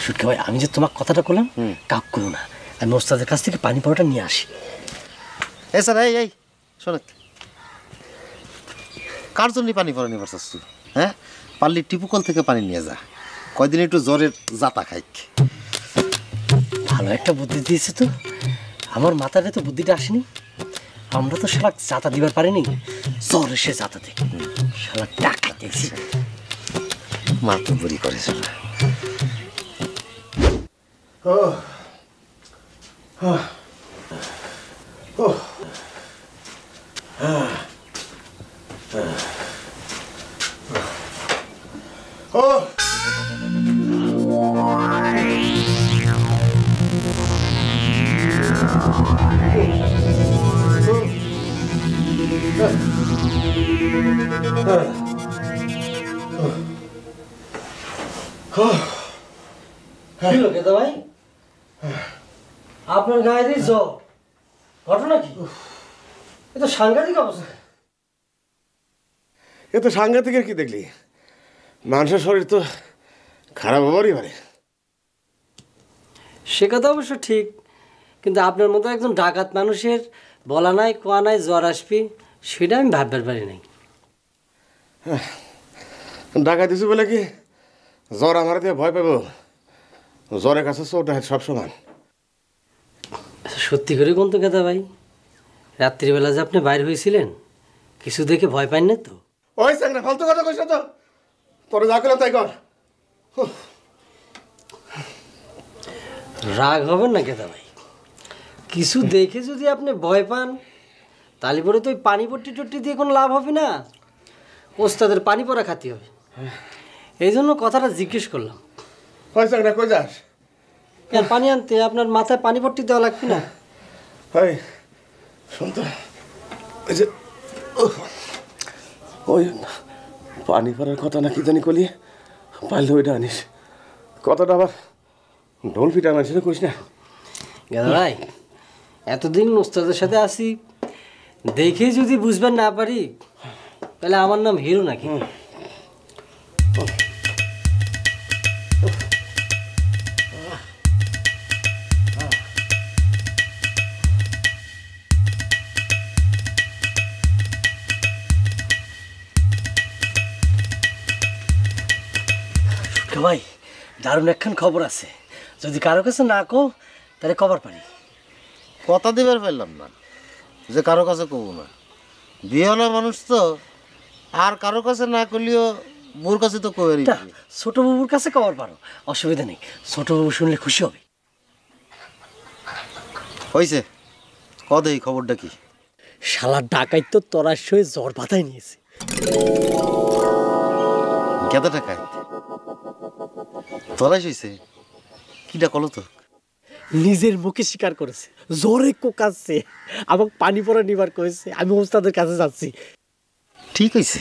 সুটকে ভাই আমি যে তোমার কথাটা বললাম কাক করো না, আমি ওস্তাদের কাছ থেকে পানি পড়াটা নিয়ে আসি। এ স্যার এই শোন, কার জন্য পানি পড়া নিয়ে পারছিস তুই? হ্যাঁ, পারলি টিপুকল থেকে পানি নিয়ে যা, কয়দিন একটু জ্বরের জাতা খাইক। ভালো একটা বুদ্ধি দিয়েছে তো, আমার মাথায় তো বুদ্ধিটা আসেনি। আমরা তো শালা জাতা দিবার পারিনি, জ্বর এসে জাতা দেখি শালা টাকা দেখছি মা তো বুড়ি করেছে না। ভাই আপনার গায়ে দিয়ে জ্বর, ঘটনা কি? এ তো সাংঘাতিক অবস্থা। এ তো সাংঘাতিকের কি দেখলি? মানুষের শরীর তো খারাপ হবারই পারে। সে কথা অবশ্য ঠিক, কিন্তু আপনার মতো একজন ডাকাত মানুষের বলা নাই কোয়া নাই জ্বর আসবি, সেটা আমি ভাববার পারি নাই। ডাকাত দিছু বলে কি জ্বর আমার দিয়ে ভয় পাবো? জ্বরের কাছে চোট সব সমান। সত্যি করে কোন তো কেদা ভাই, রাত্রিবেলা যে আপনি বাইরে হয়েছিলেন কিছু দেখে ভয় পান না তো? ওই চাকরা ফালতু কথা কইস তো, তোরা যা করলাম তাই কর। রাগ হবেন না কেদা ভাই, কিছু দেখে যদি আপনি ভয় পান তাহলে পরে তো ওই পানি পট্টি টট্টি দিয়ে কোনো লাভ হবে না, ওস্তাদের পানি পড়া খাতি হবে। এই জন্য কথাটা জিজ্ঞেস করলাম। ওই চাকরা কই যাস? পানি আনতে আপনার মাথায় পানি পট্টি দেওয়া লাগবে না? ওই শোন তো, ওই যে ওই পানি পড়ার কথা না কি জানি কলি, পারলে ওইটা আনিস। কথাটা আবার ঢোল ফিটা মানুষের কইস না। গেদা ভাই এতদিন ওস্তাদের সাথে আসি, দেখে যদি বুঝবেন না পারি তাহলে আমার নাম হিরো নাকি? ভাই দারুণ একখান খবর আছে, যদি কারো কাছে না কো তাহলে কবার পারি। কথা দিবার পারলাম না যে কারো কাছে কব না, বিয়েওয়ালা মানুষ তো, আর কারো কাছে না করলেও বোর কাছে তো কবে। ছোট বাবুর কাছে কবার পারো, অসুবিধা নেই, ছোট বাবু শুনলে খুশি হবে। হয়েছে কদ এই খবরটা কি? শালা ডাকাইত তো তরার সয়ে জ্বর বাতায় নিয়েছে। কেদা টাকায় তোরাই হয়েছে? কিটা কলো তো? নিজের মুখে স্বীকার করেছে, জ্বরে কোকাচ্ছে, আমাকে পানি পড়া নিবার করেছে, আমি ওস্তাদের কাছে যাচ্ছি। ঠিক হয়েছে,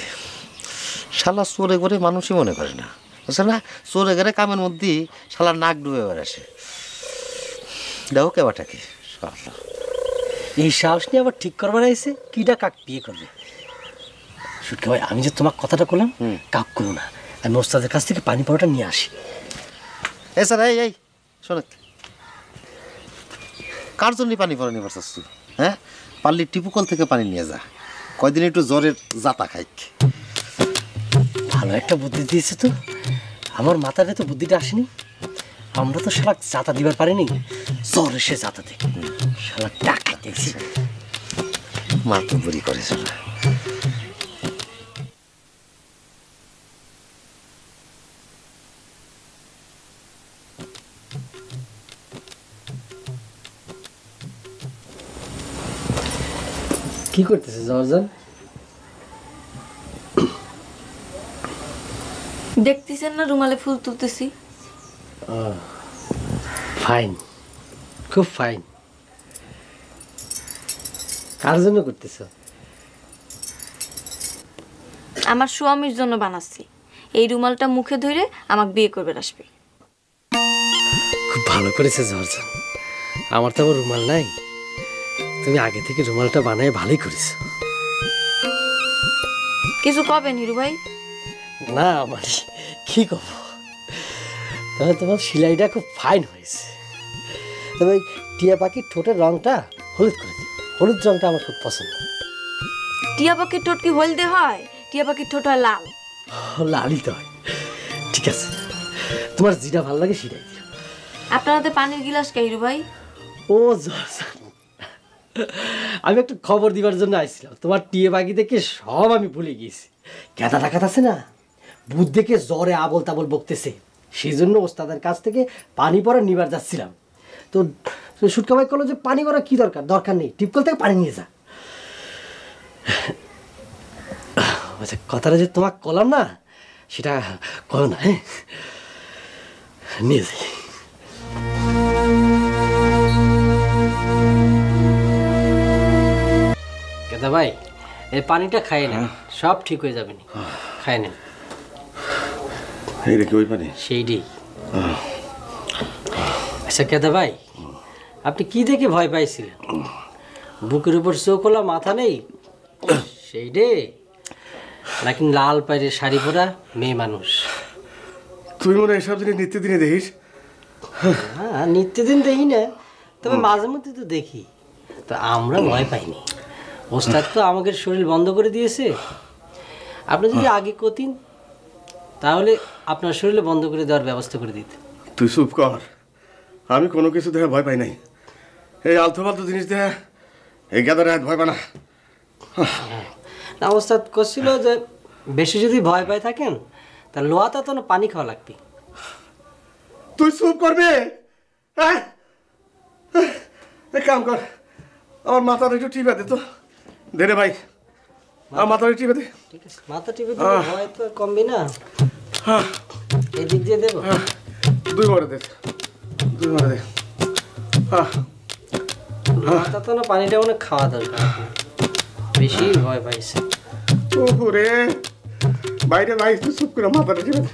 শালা চোরে করে মানুষই মনে করে না, শালা চোরে গেলে কামের মধ্যে শালা নাক ডুবে বেড়াসে। দেখো কেবাটাকে এই সাহস নিয়ে আবার ঠিক করবার আইসে কিটা কাক বিয়ে করবে। সুটকে ভাই আমি যে তোমার কথাটা বললাম কাক করো না, আমি ওস্তাদের কাছ থেকে পানি পড়াটা নিয়ে আসি। এ স্যার এই শোন, কার জন্য পানি পড়া নিয়ে পারছিস তুই? হ্যাঁ, পারলি টিপুকল থেকে পানি নিয়ে যা, কয়দিন একটু জ্বরের জাতা খাইক। ভালো একটা বুদ্ধি দিয়েছে তো, আমার মাথায় তো বুদ্ধিটা আসেনি। আমরা তো শালা জাতা দিবার পারিনি, জ্বর এসে জাতা দেখি শালা টাকা দেখছি মা তো বুড়ি করেছে না। কি করতেছে জর্জান? দেখতেছেন না রুমালে ফুল তুলতেছি। ফাইন, খুব ফাইন। কার জন্য করতেছ? আমার স্বামীর জন্য বানাচ্ছি। এই রুমালটা মুখে ধরে আমাকে বিয়ে করবে আসবে। খুব ভালো করেছে জর্জান, আমার তো আবার রুমাল নাই, তুমি আগে থেকে রুমালটা বানায় ভালোই করেছ। কিছু কবেন হিরু ভাই? না মানে কি কব, তবে তোমার সেলাইটা খুব ফাইন হয়েছে। তবে ওই টিয়া পাখির ঠোঁটের রঙটা হলুদ করে দিই, হলুদ রঙটা আমার খুব পছন্দ। টিয়া পাখির ঠোঁট কি হলদে হয়? টিয়া পাখির ঠোঁট হয় লাল। লালই তো হয়। ঠিক আছে, তোমার যেটা ভালো লাগে সেটাই দিও। আপনার হাতে পানির গিলাস কে হিরু ভাই? ও আমি একটু খবর দিবার জন্য আসছিলাম। তোমার টিয়া পাখি দেখে সব আমি ভুলে গিয়েছি। ক্যাতা টাকাত আছে না, বুধ দেখে জ্বরে আবল তাবল বকতেছে, সেই জন্য ওস্তাদের কাছ থেকে পানি পরা নিবার যাচ্ছিলাম। তো সুটকা ভাই করলো যে পানি পরা কি দরকার, দরকার নেই, টিপকল থেকে পানি নিয়ে যা। আচ্ছা, কথাটা যে তোমাকে কলাম না সেটা করো না, হ্যাঁ নিয়ে যাই। কেদা ভাই, এই পানিটা খাইয়ে নেন, সব ঠিক হয়ে যাবে না, খাই নেন। এইটা কি ওই পানি? সেইটাই। আচ্ছা কেদা ভাই, আপনি কি দেখে ভয় পাইছিলেন? বুকের উপর চোখলা মাথা নেই সেইটে, নাকি লাল পায়ের শাড়ি পরা মেয়ে মানুষ? তুই মনে হয় এসব জিনিস নিত্যদিনই দেখিস? হ্যাঁ, নিত্যদিন দেখি না, তবে মাঝে মধ্যে তো দেখি। তো আমরা ভয় পাইনি, ওস্তাদ তো আমাদের শরীর বন্ধ করে দিয়েছে। আপনি যদি আগে কতিন তাহলে আপনার শরীরে বন্ধ করে দেওয়ার ব্যবস্থা করে দিত। তুই চুপ কর, আমি কোনো কিছু দেখে ভয় পাই নাই। এই আলতু ফালতু জিনিস দেখে এই গাদারে ভয় পায় না। না, ওস্তাদ করছিল যে বেশি যদি ভয় পায় থাকেন তা লোয়াটা তো না পানি খাওয়া লাগবে। তুই চুপ করবে? হ্যাঁ, এক কাম কর, আমার মাথাটা একটু টিপে দে তো। দে রে ভাই, আমার মাথাটা টিপে দে। ঠিক আছে, মাথা টিপে দিলে ভয় তো কমবে না। এই দিক দিয়ে দেবো, 2 মারে দে, 2 মারে দে। লোয়াটা তো না পানিটা অনেক খাওয়া দরকার, বেশি ভয় পাইছে। ওরে বাইরে ভাই, তুই চুপ করে মাথাটা টিপে দে।